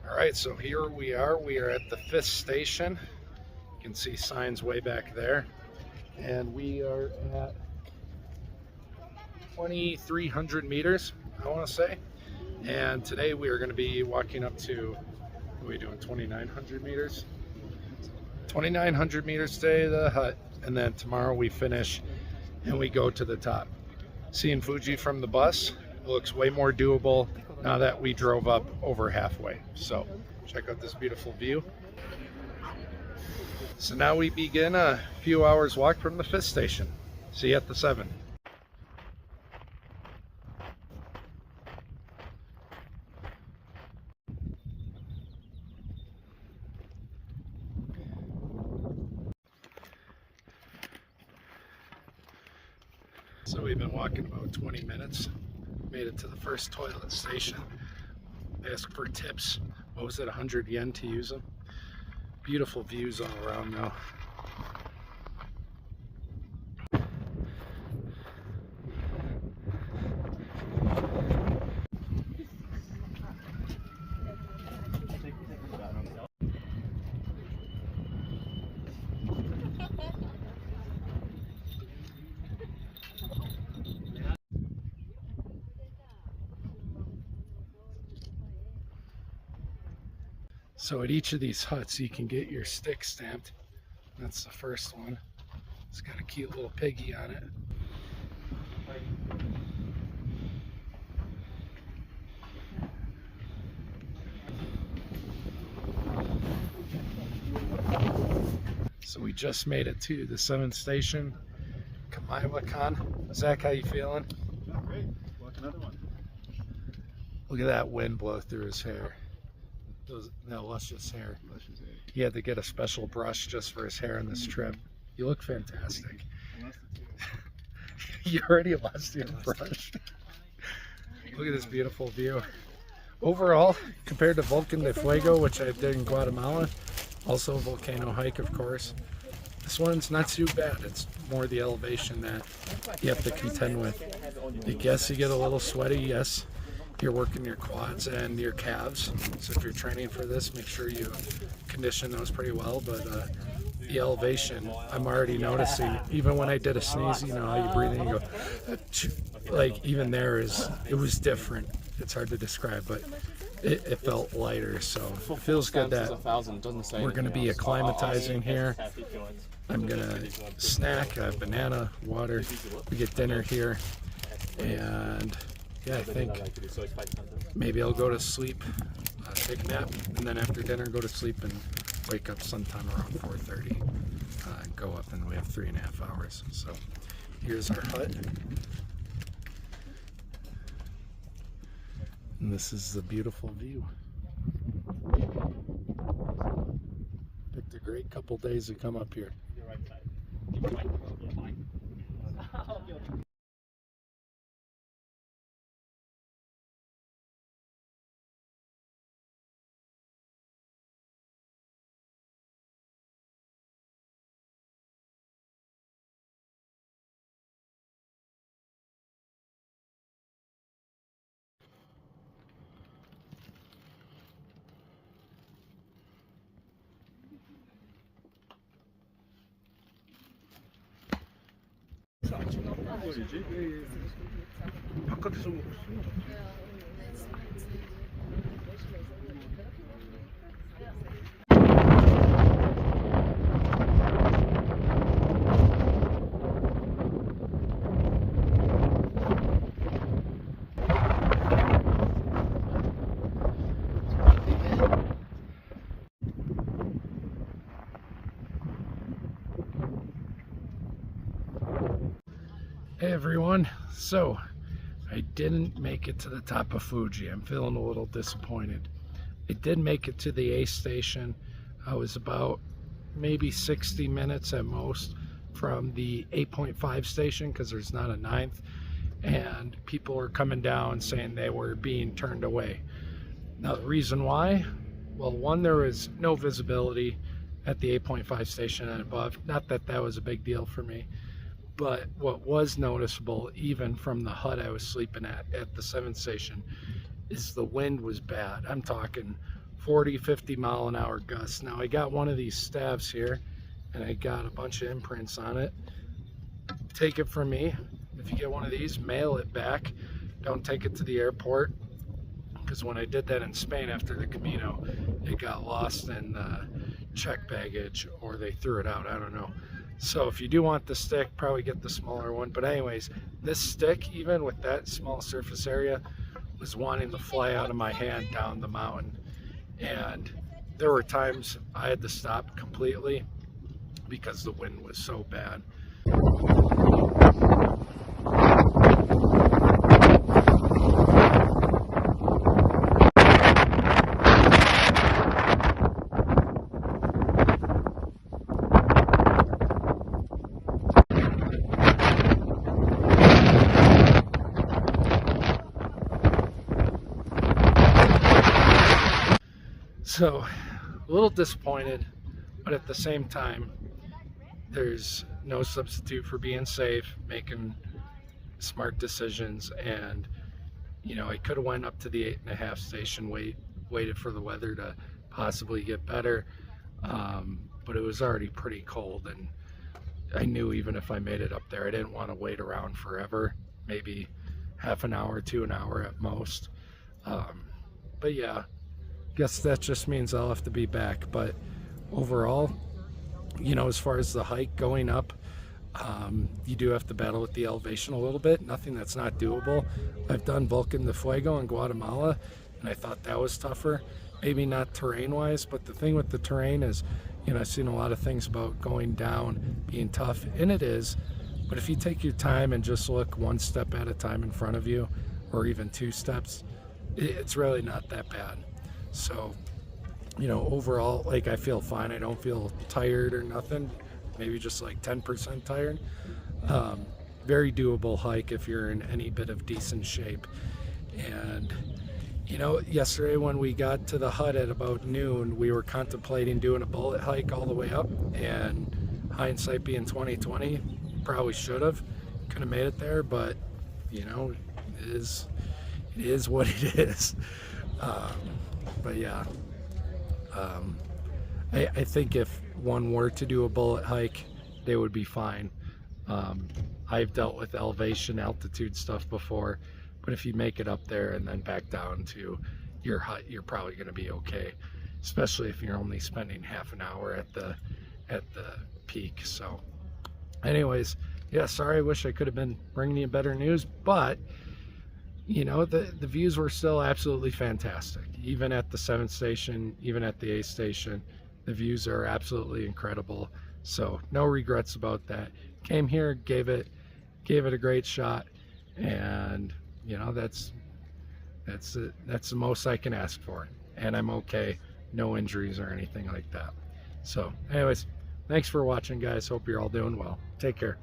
All right, so here we are. We are at the 5th station. You can see signs way back there. And we are at 2,300 meters, I want to say. And today we are going to be walking up to, what are we doing, 2,900 meters? 2,900 meters today, the hut. And then tomorrow we finish and we go to the top. Seeing Fuji from the bus, it looks way more doable now that we drove up over halfway. So check out this beautiful view. So now we begin a few hours walk from the 5th station. See you at the 7th. So we've been walking about 20 minutes. Made it to the first toilet station. Asked for tips. What was it, 100 yen to use them? Beautiful views all around now. So at each of these huts you can get your stick stamped. That's the first one. It's got a cute little piggy on it. So we just made it to the 7th station, Kamaiwakan. Zach, how you feeling? Oh, great. Walk another one. Look at that wind blow through his hair. That luscious hair. He had to get a special brush just for his hair on this trip. You look fantastic. You already lost your brush. Look at this beautiful view. Overall, compared to Volcan de Fuego, which I did in Guatemala, also a volcano hike, of course, this one's not too bad. It's more the elevation that you have to contend with. I guess you get a little sweaty, yes. You're working your quads and your calves, so if you're training for this, make sure you condition those pretty well. But the elevation, I'm already noticing, even when I did a sneeze, you know how you breathe in, you go, like even there it was different. It's hard to describe, but it felt lighter, so it feels good that we're going to be acclimatizing here. I'm going to snack, banana, water, we get dinner here, and yeah, I think maybe I'll go to sleep, take a nap, and then after dinner go to sleep and wake up sometime around 4:30. Go up, and we have 3.5 hours. So here's our hut. And this is the beautiful view. Picked a great couple days to come up here. 바깥에서 먹었어. Hey everyone, so I didn't make it to the top of Fuji. I'm feeling a little disappointed. I did make it to the A station. I was about maybe 60 minutes at most from the 8.5 station because there's not a 9th, and people were coming down saying they were being turned away. Now the reason why, well, one, there was no visibility at the 8.5 station and above. Not that that was a big deal for me. But what was noticeable, even from the hut I was sleeping at the 7th station, is the wind was bad. I'm talking 40-50 mile an hour gusts. Now I got one of these staves here and I got a bunch of imprints on it. Take it from me, if you get one of these, mail it back. Don't take it to the airport, because when I did that in Spain after the Camino, it got lost in check baggage, or they threw it out, I don't know. So if you do want the stick, probably get the smaller one. But anyways, this stick, even with that small surface area, was wanting to fly out of my hand down the mountain. And there were times I had to stop completely because the wind was so bad. So, a little disappointed, but at the same time, there's no substitute for being safe, making smart decisions, and you know, I could have went up to the 8.5 station, waited for the weather to possibly get better, but it was already pretty cold, and I knew even if I made it up there, I didn't want to wait around forever, maybe half an hour to an hour at most. But yeah, guess that just means I'll have to be back. But overall, you know, as far as the hike going up, you do have to battle with the elevation a little bit. Nothing that's not doable. I've done Volcan de Fuego in Guatemala, and I thought that was tougher. Maybe not terrain wise, but the thing with the terrain is, you know, I've seen a lot of things about going down being tough, and it is. But if you take your time and just look one step at a time in front of you, or even 2 steps, it's really not that bad. So, you know, overall, like, I feel fine. I don't feel tired or nothing. Maybe just like 10% tired. Very doable hike if you're in any bit of decent shape. And you know, yesterday when we got to the hut at about noon, we were contemplating doing a bullet hike all the way up, and hindsight being 2020, probably should have. Could have made it there, but you know, it is what it is. But yeah, I think if one were to do a bullet hike, they would be fine. I've dealt with elevation, altitude stuff before, but if you make it up there and then back down to your hut, you're probably going to be okay, especially if you're only spending half an hour at the peak. So anyways, yeah, sorry, I wish I could have been bringing you better news, but you know, the views were still absolutely fantastic. Even at the 7th station, even at the 8th station, the views are absolutely incredible. So no regrets about that. Came here, gave it a great shot, and you know, that's the most I can ask for, and I'm okay. No injuries or anything like that. So anyways, thanks for watching, guys. Hope you're all doing well. Take care.